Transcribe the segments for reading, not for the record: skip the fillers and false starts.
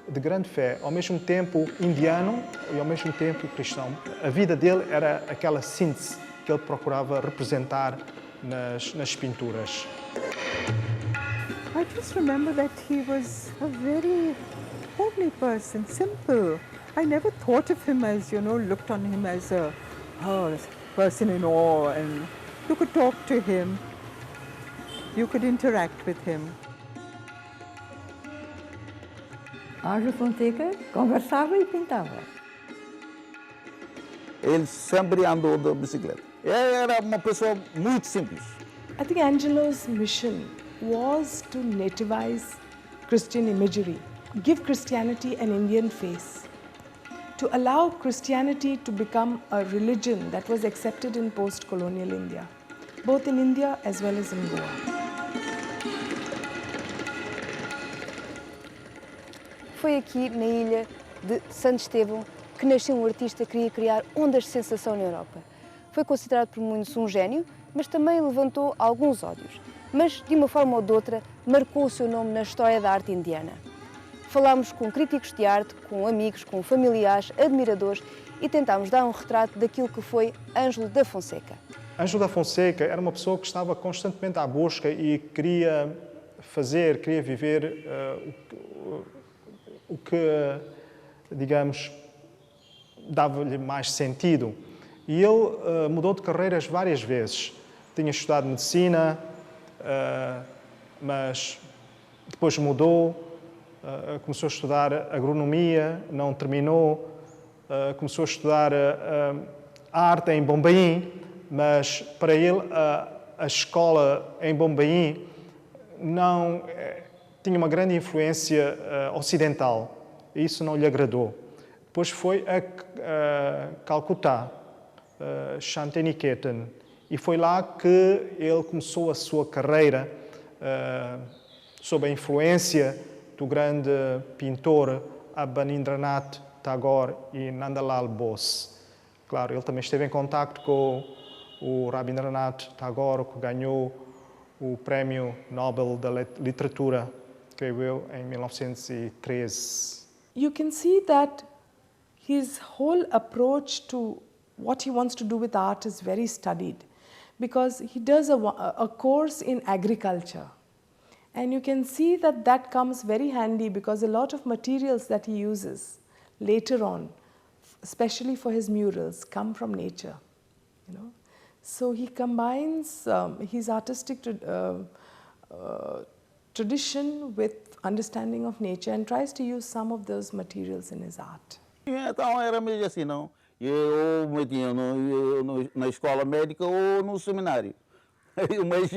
de grande fé, ao mesmo tempo indiano e ao mesmo tempo cristão. A vida dele era aquela síntese que ele procurava representar nas pinturas. I just remember that he was a very homely person, simple. I never thought of him as, looked on him as a person in awe, and you could talk to him, you could interact with him. Ângelo Fonseca conversava e pintava. Ele sempre andou de bicicleta. Ele era uma pessoa muito simples. I think Angelo's mission was to nativize Christian imagery, give Christianity an Indian face, to allow Christianity to become a religion that was accepted in post-colonial India, both in India as well as in Goa. Foi aqui, na ilha de Santo Estevão, que nasceu um artista que queria criar ondas de sensação na Europa. Foi considerado por muitos um gênio, mas também levantou alguns ódios. Mas, de uma forma ou de outra, marcou o seu nome na história da arte indiana. Falámos com críticos de arte, com amigos, com familiares, admiradores e tentámos dar um retrato daquilo que foi Ângelo da Fonseca. Ângelo da Fonseca era uma pessoa que estava constantemente à busca e queria viver o que, digamos, dava-lhe mais sentido. E ele mudou de carreiras várias vezes. Tinha estudado medicina, mas depois mudou, começou a estudar agronomia, não terminou, começou a estudar arte em Bombaim, mas para ele a escola em Bombaim não tinha uma grande influência ocidental, e isso não lhe agradou. Depois foi a Calcutá, Shantiniketan, e foi lá que ele começou a sua carreira sob a influência do grande pintor Abanindranath Tagore e Nandalal Bose. Claro, ele também esteve em contacto com o Rabindranath Tagore, que ganhou o Prémio Nobel da Literatura, creio eu, em 1913. You can see that his whole approach to what he wants to do with art is very studied, because he does a course in agriculture. And you can see that that comes very handy, because a lot of materials that he uses later on, especially for his murals, come from nature. So he combines his artistic tradition with understanding of nature and tries to use some of those materials in his art. Então era meio assim, não? Eu metia na escola médica ou no seminário. Mas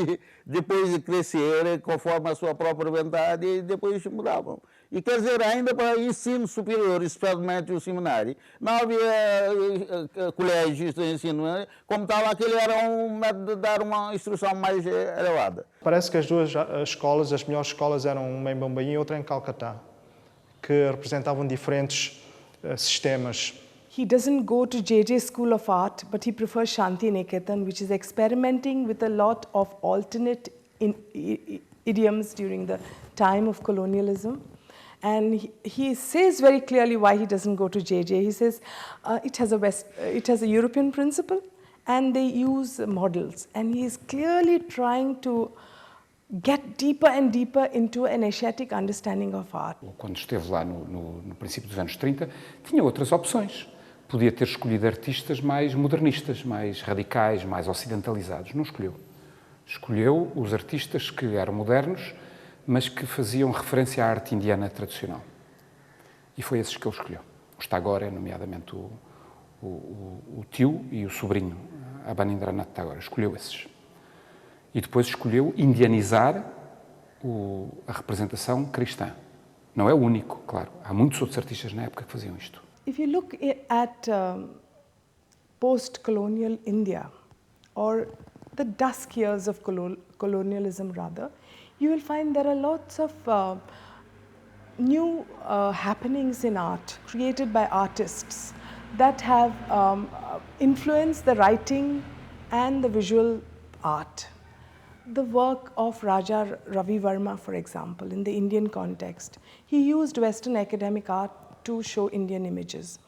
depois de crescer, conforme a sua própria vontade, depois mudavam. E quer dizer, ainda para ensino superior, especialmente o seminário, não havia colégios de ensino, como tal, aquele era um método de dar uma instrução mais elevada. Parece que as duas escolas, as melhores escolas, eram uma em Bombaim e outra em Calcutá, que representavam diferentes sistemas. He doesn't go to JJ School of Art, but he prefers Shantiniketan, which is experimenting with a lot of alternate idioms during the time of colonialism. And he says very clearly why he doesn't go to JJ. He says it has a European principle, and they use models. And he is clearly trying to get deeper and deeper into an Asiatic understanding of art. Quando esteve lá no princípio dos anos 30, tinha outras opções. Podia ter escolhido artistas mais modernistas, mais radicais, mais ocidentalizados. Não escolheu. Escolheu os artistas que eram modernos, mas que faziam referência à arte indiana tradicional. E foi esses que ele escolheu. Os Tagore, nomeadamente o tio e o sobrinho, Abanindranath Tagore. Escolheu esses. E depois escolheu indianizar a representação cristã. Não é o único, claro. Há muitos outros artistas na época que faziam isto. If you look at post-colonial India, or the dusk years of colonialism rather, you will find there are lots of new happenings in art created by artists that have influenced the writing and the visual art. the work of Raja Ravi Verma, for example, in the Indian context. He used Western academic art to show Indian images.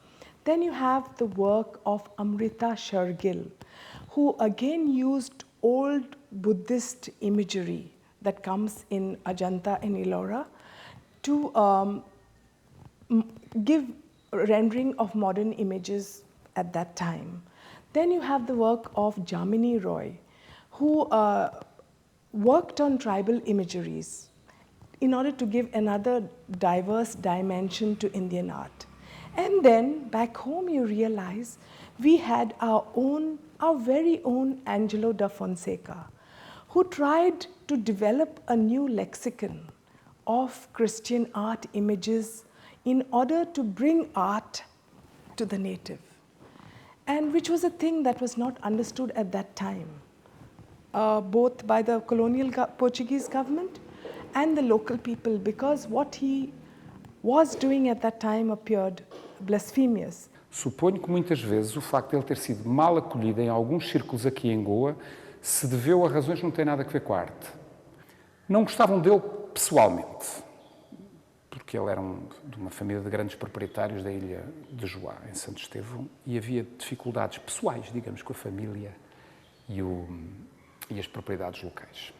Then you have the work of Amrita Shergill, who again used old Buddhist imagery that comes in Ajanta and Ellora to give rendering of modern images at that time. Then you have the work of Jamini Roy, who worked on tribal imageries in order to give another diverse dimension to Indian art. And then back home you realize we had our very own Angelo da Fonseca, who tried to develop a new lexicon of Christian art images in order to bring art to the native, and which was a thing that was not understood at that time, both by the colonial Portuguese government and the local people, because what he was doing at that time appeared blasphemous. Suponho que muitas vezes o facto de ele ter sido mal acolhido em alguns círculos aqui em Goa se deveu a razões que não têm nada a ver com a arte. Não gostavam dele pessoalmente, porque ele era de uma família de grandes proprietários da ilha de Joá, em Santo Estevão, e havia dificuldades pessoais, digamos, com a família e as propriedades locais.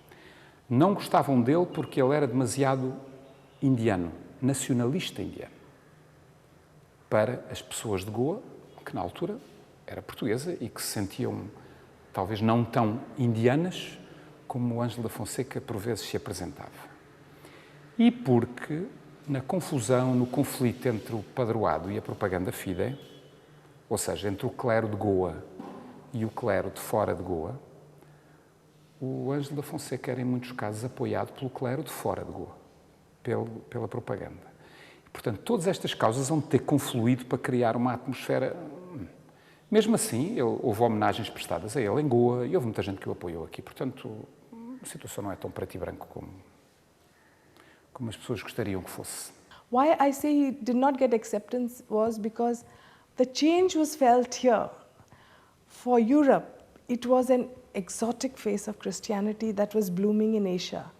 Não gostavam dele porque ele era demasiado indiano, nacionalista indiano, para as pessoas de Goa, que na altura era portuguesa e que se sentiam talvez não tão indianas como o Ângelo da Fonseca por vezes se apresentava. E porque na confusão, no conflito entre o padroado e a propaganda fide, ou seja, entre o clero de Goa e o clero de fora de Goa, o Ângelo da Fonseca era, em muitos casos, apoiado pelo clero de fora de Goa, pela propaganda. E, portanto, todas estas causas vão ter confluído para criar uma atmosfera. Mesmo assim, houve homenagens prestadas a ele em Goa e houve muita gente que o apoiou aqui. Portanto, a situação não é tão preto e branco como as pessoas gostariam que fosse. Why I say he did not get acceptance was because the change was felt here. For Europe, it was an exotic face of Christianity that was blooming in Asia.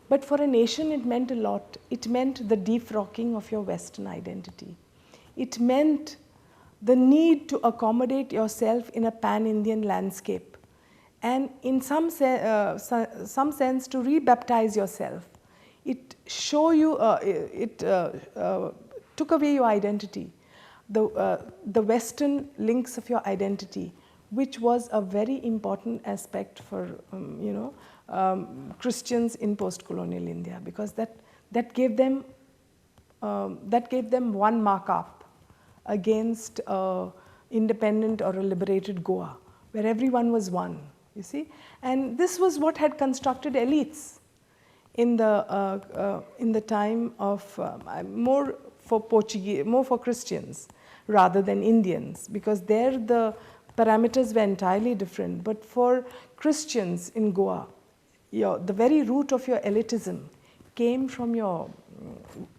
But for a nation, it meant a lot. It meant the defrocking of your Western identity. It meant the need to accommodate yourself in a pan-Indian landscape, and in some sense to rebaptize yourself. It took away your identity, the Western links of your identity, which was a very important aspect for Christians in post-colonial India, because that gave them one markup against independent or a liberated Goa, where everyone was one, you see. And this was what had constructed elites in the time of more for Christians rather than Indians, because there the parameters were entirely different. But for Christians in Goa, the very root of your elitism came from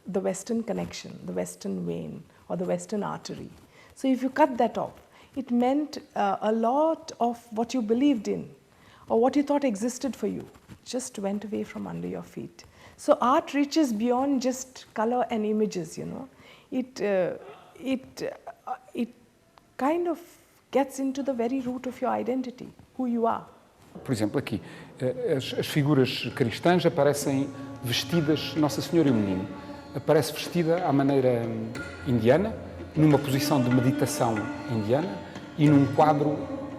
the Western connection, the Western vein, or the Western artery. So if you cut that off, it meant a lot of what you believed in or what you thought existed for you just went away from under your feet. So art reaches beyond just color and images, you know. It kind of gets into the very root of your identity, who you are. Por exemplo, aqui, as figuras cristãs aparecem vestidas, Nossa Senhora e o Menino, aparece vestida à maneira indiana, numa posição de meditação indiana e num quadro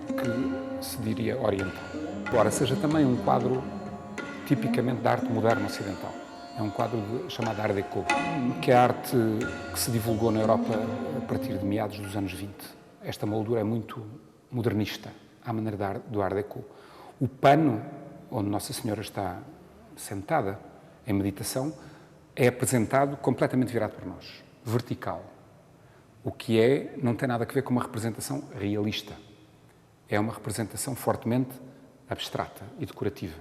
que se diria oriental. Embora seja também um quadro tipicamente da arte moderna ocidental. É um quadro chamado Art Deco, que é a arte que se divulgou na Europa a partir de meados dos anos 20. Esta moldura é muito modernista, à maneira do Art Deco. O pano onde Nossa Senhora está sentada em meditação é apresentado completamente virado para nós, vertical. O que não tem nada a ver com uma representação realista. É uma representação fortemente abstrata e decorativa.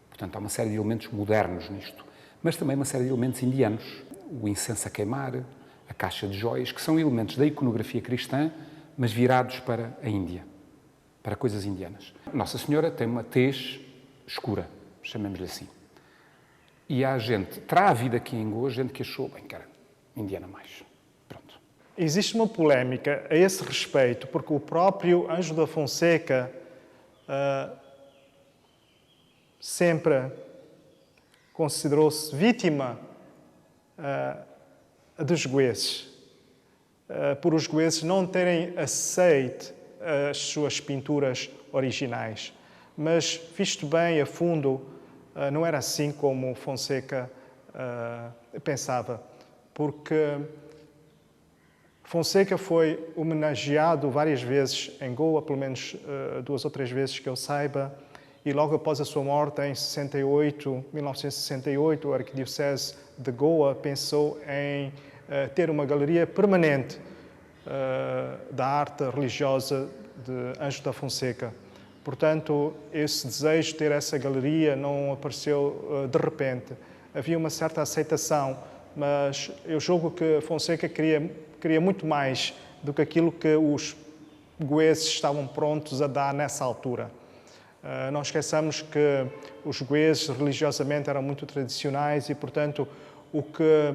Portanto, há uma série de elementos modernos nisto, mas também uma série de elementos indianos. O incenso a queimar, a caixa de joias, que são elementos da iconografia cristã, mas virados para a Índia, para coisas indianas. Nossa Senhora tem uma tez escura, chamemos-lhe assim. E há gente, terá havido aqui em Goa, gente que achou, bem, cara, indiana mais. Pronto. Existe uma polémica a esse respeito, porque o próprio Ângelo da Fonseca sempre considerou-se vítima dos goeses, por os goeses não terem aceito as suas pinturas originais. Mas, visto bem a fundo, não era assim como Fonseca pensava, porque Fonseca foi homenageado várias vezes em Goa, pelo menos 2 ou 3 vezes que eu saiba, e logo após a sua morte, em 1968, a Arquidiocese de Goa pensou em ter uma galeria permanente da arte religiosa de Ângelo da Fonseca. Portanto, esse desejo de ter essa galeria não apareceu de repente. Havia uma certa aceitação, mas eu julgo que Fonseca queria muito mais do que aquilo que os goeses estavam prontos a dar nessa altura. Não esqueçamos que os goeses religiosamente eram muito tradicionais e, portanto, o que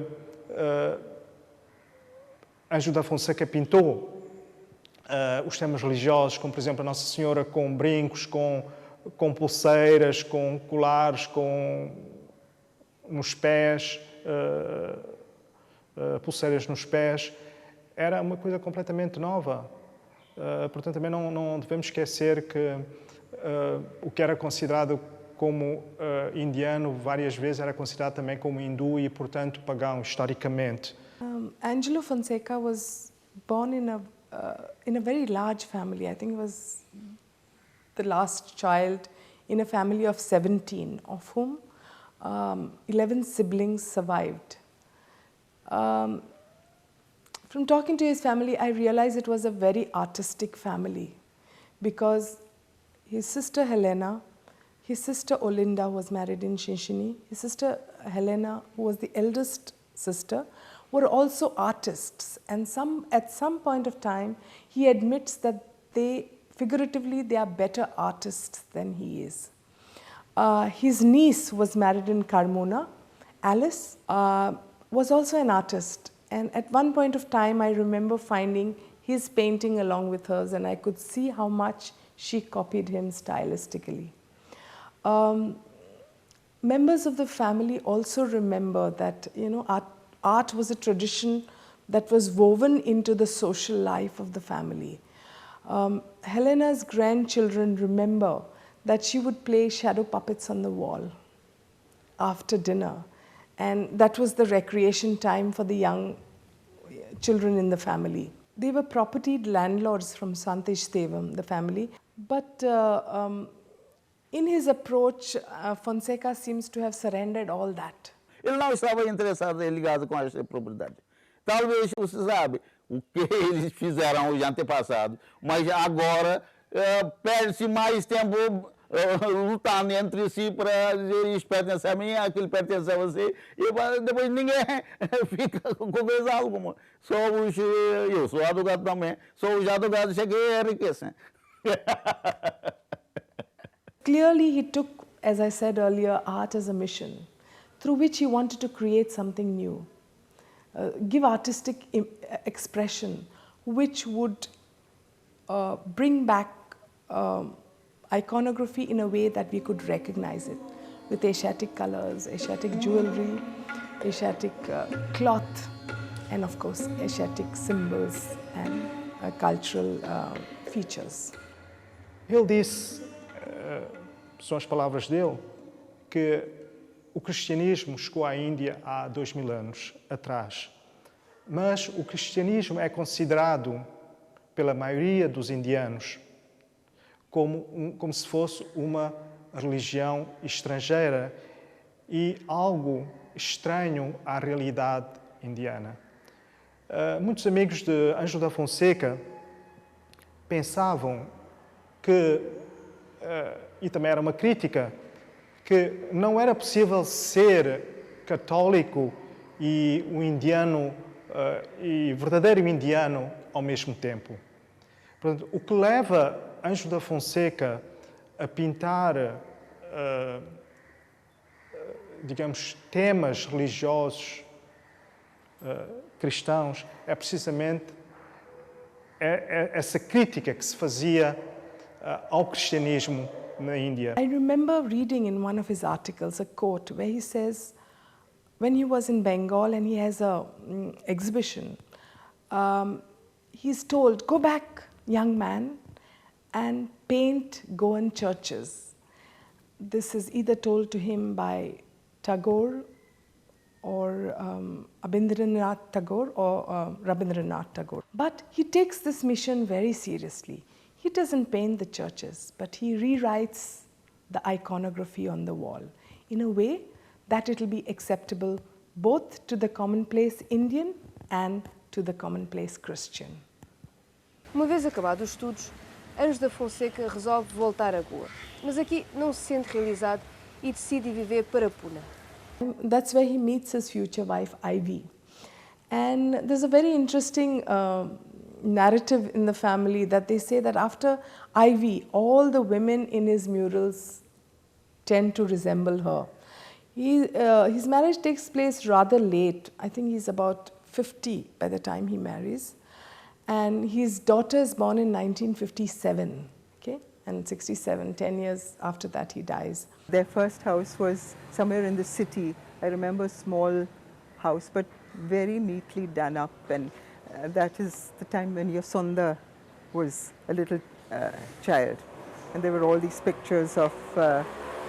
Ângelo da Fonseca pintou, os temas religiosos, como por exemplo a Nossa Senhora com brincos, com pulseiras, com colares, nos pés, pulseiras nos pés, era uma coisa completamente nova. Portanto, também não devemos esquecer que o que era considerado como indiano, várias vezes era considerado também como hindu e, portanto, pagão, historicamente. Angelo Fonseca was born in a very large family. I think he was the last child in a family of 17, of whom 11 siblings survived. From talking to his family, I realized it was a very artistic family because his sister Helena, his sister Olinda, who was married in Shinshini, his sister Helena, who was the eldest sister, were also artists. And at some point of time, he admits that figuratively, they are better artists than he is. His niece was married in Carmona. Alice was also an artist. And at one point of time, I remember finding his painting along with hers, and I could see how much she copied him stylistically. Members of the family also remember that, art was a tradition that was woven into the social life of the family. Helena's grandchildren remember that she would play shadow puppets on the wall after dinner, and that was the recreation time for the young children in the family. They were propertied landlords from Santesh Devam, the family, but in his approach, Fonseca seems to have surrendered all that. Ele não estava interessado em ligado com essa propriedade. Talvez você sabe o que eles fizeram os antepassados, mas agora perde-se mais tempo lutando entre si para dizer isso pertence a mim, aquilo pertence a você, e depois ninguém fica com coisa alguma. Eu sou advogado também, só os advogados chegam e enriquecem. Clearly, he took, as I said earlier, art as a mission, through which he wanted to create something new, give artistic expression, which would bring back iconography in a way that we could recognize it, with Asiatic colors, Asiatic jewelry, Asiatic cloth, and of course Asiatic symbols and cultural features. Ele disse, são as palavras dele, que o cristianismo chegou à Índia há 2000 anos atrás, mas o cristianismo é considerado pela maioria dos indianos como se fosse uma religião estrangeira e algo estranho à realidade indiana. Muitos amigos de Ângelo da Fonseca pensavam que, e também era uma crítica, que não era possível ser católico e um indiano e verdadeiro indiano ao mesmo tempo. Portanto, o que leva Ângelo da Fonseca a pintar digamos, temas religiosos cristãos, é precisamente essa crítica que se fazia ao cristianismo na Índia. I remember reading in one of his articles a quote where he says, when he was in Bengal and he has a exhibition, he's told, go back, young man, and paint Goan churches. This is either told to him by Tagore or Abhindranath Tagore or Rabindranath Tagore. But he takes this mission very seriously. He doesn't paint the churches, but he rewrites the iconography on the wall in a way that it will be acceptable both to the commonplace Indian and to the commonplace Christian. Uma vez acabados os estudos, Anjos da Fonseca resolve voltar a Goa, mas aqui não se sente realizado e decide viver para Pune. That's where he meets his future wife, Ivy. And there's a very interesting narrative in the family that they say that after Ivy, all the women in his murals tend to resemble her. His marriage takes place rather late. I think he's about 50 by the time he marries. And his daughter is born in 1957, okay? And 67, 10 years after that he dies. Their first house was somewhere in the city. I remember a small house, but very neatly done up. And that is the time when Yasonda was a little child. And there were all these pictures of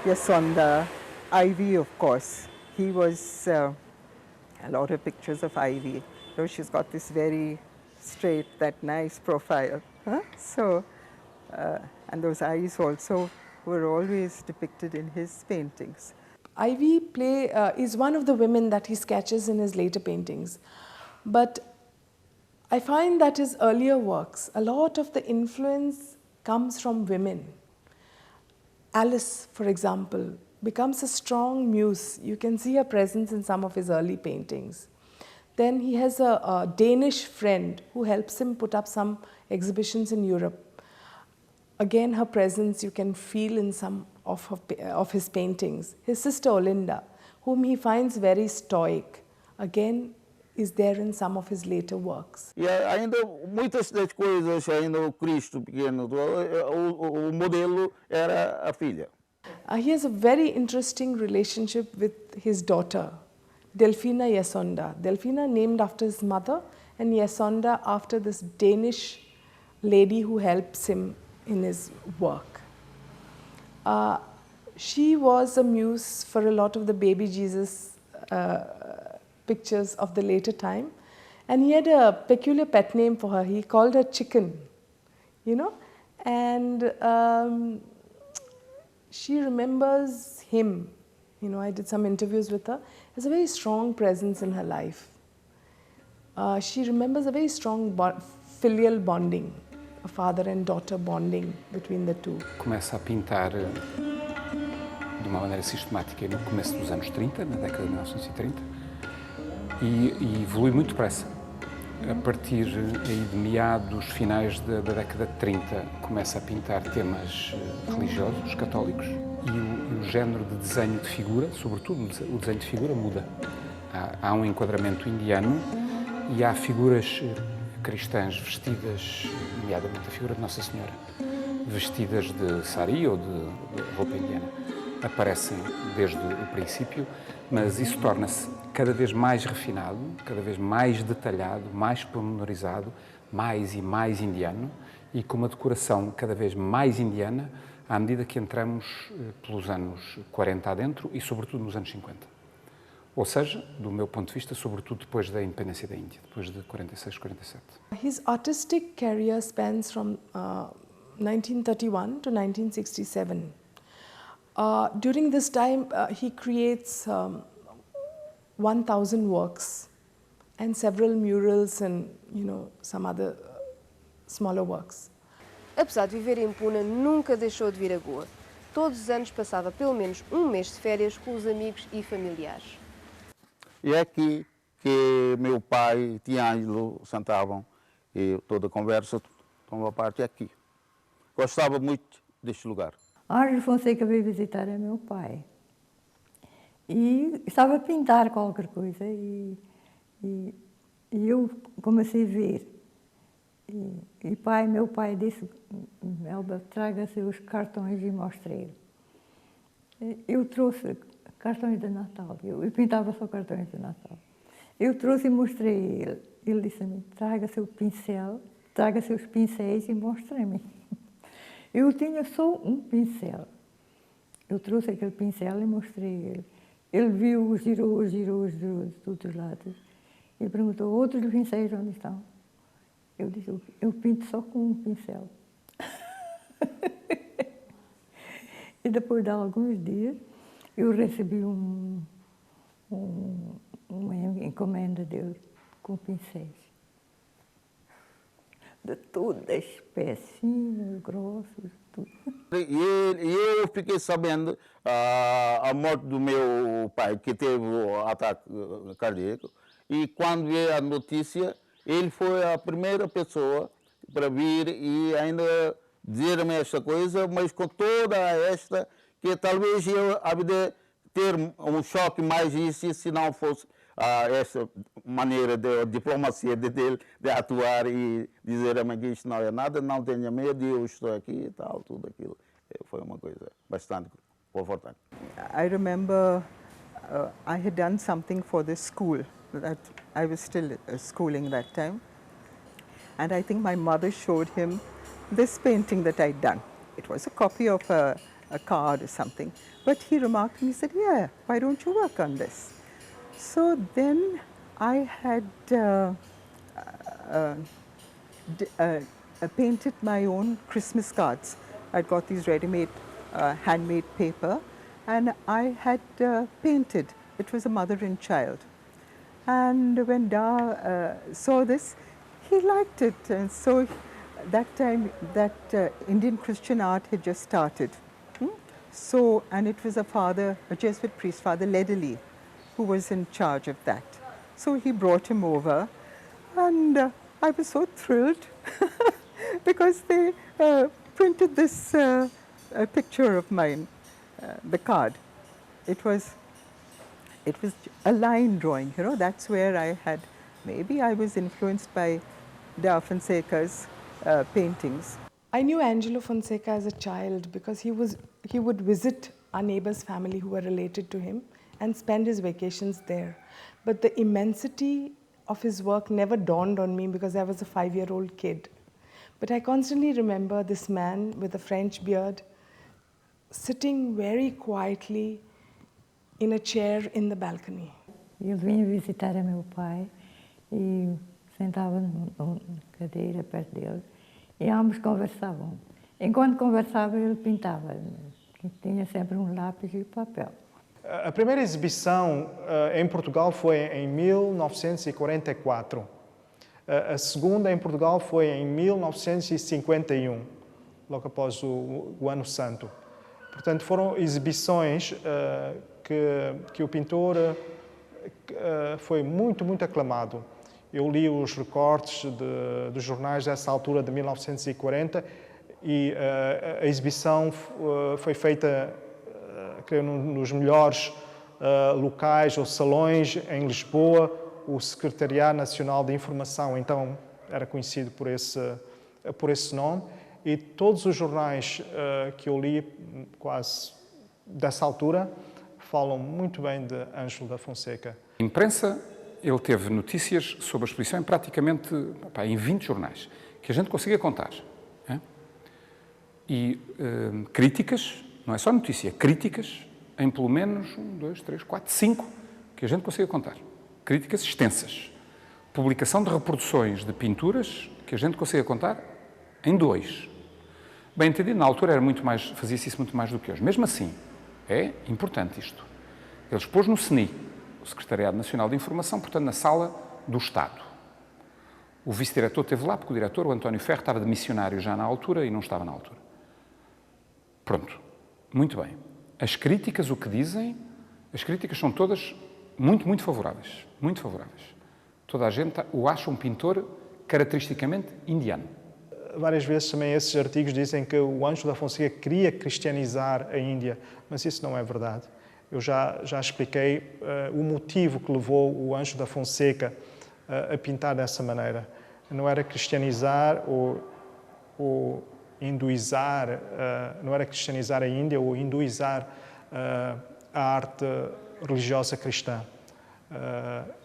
Yasonda, Ivy, of course. He was a lot of pictures of Ivy. So she's got this very straight, that nice profile. Huh? So, and those eyes also were always depicted in his paintings. Ivy is one of the women that he sketches in his later paintings. But I find that his earlier works, a lot of the influence comes from women. Alice, for example, becomes a strong muse. You can see her presence in some of his early paintings. Then he has a Danish friend who helps him put up some exhibitions in Europe. Again, her presence you can feel in some of his paintings. His sister Olinda, whom he finds very stoic, again is there in some of his later works. E ainda muitas das coisas, ainda o Cristo pequeno, o modelo era a filha. He has a very interesting relationship with his daughter, Delfina Yasonda. Delfina named after his mother and Yasonda after this Danish lady who helps him in his work. She was a muse for a lot of the baby Jesus pictures of the later time, and he had a peculiar pet name for her. He called her Chicken, you know, and she remembers him. You know, I did some interviews with her. There's a very strong presence in her life. She remembers a very strong filial bonding, a father and daughter bonding between the two. Começa a pintar de uma maneira sistemática no começo dos anos 30, na década de 1930, e evolui muito depressa. A partir aí de meados, finais da década de 30, começa a pintar temas religiosos, católicos, e o género de desenho de figura, sobretudo o desenho de figura, muda. Há um enquadramento indiano e há figuras cristãs vestidas, nomeadamente a figura de Nossa Senhora, vestidas de sari ou de roupa indiana. Aparecem desde o princípio, mas isso torna-se cada vez mais refinado, cada vez mais detalhado, mais pormenorizado, mais e mais indiano, e com uma decoração cada vez mais indiana à medida que entramos pelos anos 40 adentro e sobretudo nos anos 50. Ou seja, do meu ponto de vista, sobretudo depois da independência da Índia, depois de 46, 47. His artistic career spans from 1931 to 1967. During this time, he creates 1,000 works and several murals and, you know, some other smaller works. Apesar de viver em Pune, nunca deixou de vir a Goa. Todos os anos passava pelo menos um mês de férias com os amigos e familiares. E é aqui que meu pai e tia Ângelo sentavam e toda a conversa tomava parte aqui. Gostava muito deste lugar. Ângelo Fonseca veio visitar meu pai. E estava a pintar qualquer coisa e eu comecei a ver. E meu pai disse, Elba, traga-se os cartões e mostre-lhe. Eu trouxe cartões de Natal, eu pintava só cartões de Natal. Eu trouxe e mostrei a ele. Ele disse a mim, traga seu pincel, traga seus pincéis e mostre-me. Eu tinha só um pincel. Eu trouxe aquele pincel e mostrei a ele. Ele viu, girou de todos os lados e perguntou, outros pincéis onde estão? Eu disse, eu pinto só com um pincel. E depois de alguns dias, eu recebi uma encomenda dele com pincéis. De todas as espécies, finos, grossos, tudo. E eu fiquei sabendo a morte do meu pai, que teve o ataque cardíaco, e quando veio a notícia, ele foi a primeira pessoa para vir e ainda dizer-me esta coisa, mas com toda esta, que talvez eu havia ter um choque mais isso se não fosse esta maneira de diplomacia dele de atuar e dizer-me que isto não é nada, não tenha medo, eu estou aqui e tal, tudo aquilo. Foi uma coisa bastante confortante. I remember I had done something for the school. That I was still schooling that time. And I think my mother showed him this painting that I'd done. It was a copy of a card or something. But he remarked and he said, yeah, why don't you work on this? So then I had painted my own Christmas cards. I'd got these ready-made handmade paper and I had painted. It was a mother and child. And when Da saw this, he liked it. And so that time, that Indian Christian art had just started. So, and it was a Jesuit priest, Father Ledley, who was in charge of that. So he brought him over, and I was so thrilled because they printed this picture of mine, the card. It was a line drawing, you know, that's where maybe I was influenced by Da Fonseca's paintings. I knew Angelo Fonseca as a child because he would visit our neighbor's family who were related to him and spend his vacations there. But the immensity of his work never dawned on me because I was a 5-year-old kid. But I constantly remember this man with a French beard sitting very quietly in a chair in the balcony. Eu vinha visitar a meu pai e sentava na cadeira perto dele e ambos conversavam. Enquanto conversava, ele pintava. Tinha sempre um lápis e papel. A primeira exibição em Portugal foi em 1944. A segunda em Portugal foi em 1951, logo após o Ano Santo. Portanto, foram exibições que o pintor foi muito aclamado. Eu li os recortes dos jornais dessa altura, de 1940, e a exibição foi feita, creio, nos melhores locais ou salões em Lisboa. O Secretariado Nacional de Informação, então, era conhecido por esse nome. E todos os jornais que eu li, quase dessa altura, falam muito bem de Ângelo da Fonseca. A imprensa, ele teve notícias sobre a exposição em praticamente em 20 jornais, que a gente conseguia contar. E críticas, não é só notícia, críticas em pelo menos 1, 2, 3, 4, 5, que a gente conseguia contar. Críticas extensas. Publicação de reproduções de pinturas, que a gente conseguia contar em 2. Bem entendido, na altura fazia-se isso muito mais do que hoje. Mesmo assim, é importante isto. Ele expôs no CNI, o Secretariado Nacional de Informação, portanto, na Sala do Estado. O vice-diretor esteve lá, porque o diretor, o António Ferro, estava de missionário já na altura e não estava na altura. Pronto. Muito bem. As críticas, o que dizem, as críticas são todas muito favoráveis. Muito favoráveis. Toda a gente o acha um pintor caracteristicamente indiano. Várias vezes também esses artigos dizem que o Ângelo da Fonseca queria cristianizar a Índia, mas isso não é verdade. Eu já expliquei o motivo que levou o Ângelo da Fonseca a pintar dessa maneira. Não era cristianizar ou hinduizar, não era cristianizar a Índia ou hinduizar a arte religiosa cristã,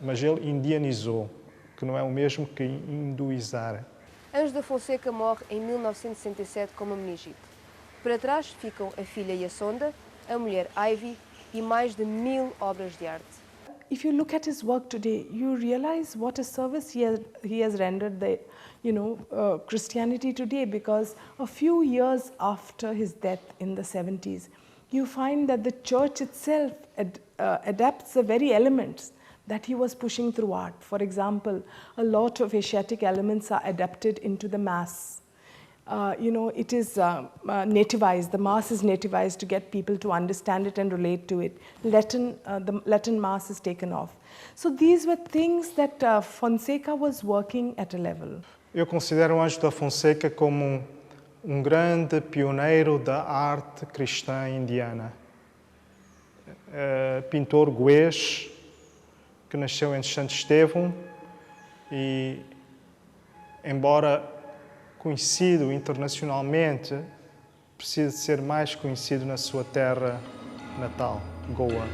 mas ele indianizou, que não é o mesmo que hinduizar. Ângelo da Fonseca morre em 1967 com uma meningite. Para trás ficam a filha Yassonda, a mulher Ivy e mais de 1000 obras de arte. If you look at his work today, you realize what a service he has rendered the, Christianity today, because a few years after his death in the 70s, you find that the church itself adapts the very elements that he was pushing through art. For example, a lot of Asiatic elements are adapted into the Mass. It is nativized, the Mass is nativized to get people to understand it and relate to it. The Latin Mass is taken off. So these were things that Fonseca was working at a level. Eu considero o Ângelo da Fonseca como um grande pioneiro da arte cristã indiana. Pintor goês, que nasceu em Santo Estevão e, embora conhecido internacionalmente, precisa ser mais conhecido na sua terra natal, Goa.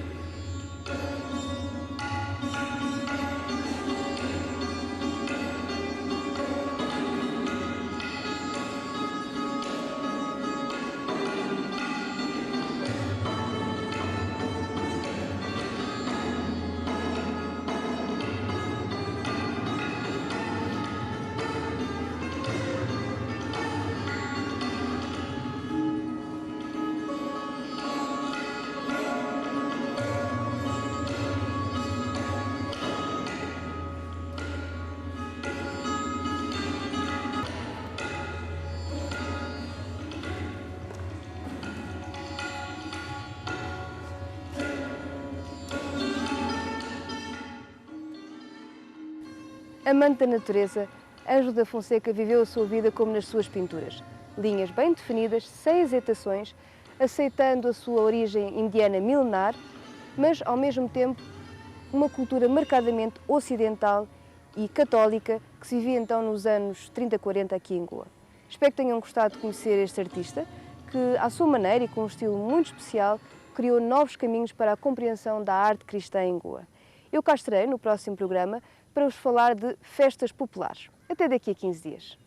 Amante da natureza, Ângelo da Fonseca viveu a sua vida como nas suas pinturas. Linhas bem definidas, sem hesitações, aceitando a sua origem indiana milenar, mas, ao mesmo tempo, uma cultura marcadamente ocidental e católica que se vivia então nos anos 30-40 aqui em Goa. Espero que tenham gostado de conhecer este artista, que, à sua maneira e com um estilo muito especial, criou novos caminhos para a compreensão da arte cristã em Goa. Eu cá estarei no próximo programa para vos falar de festas populares. Até daqui a 15 dias.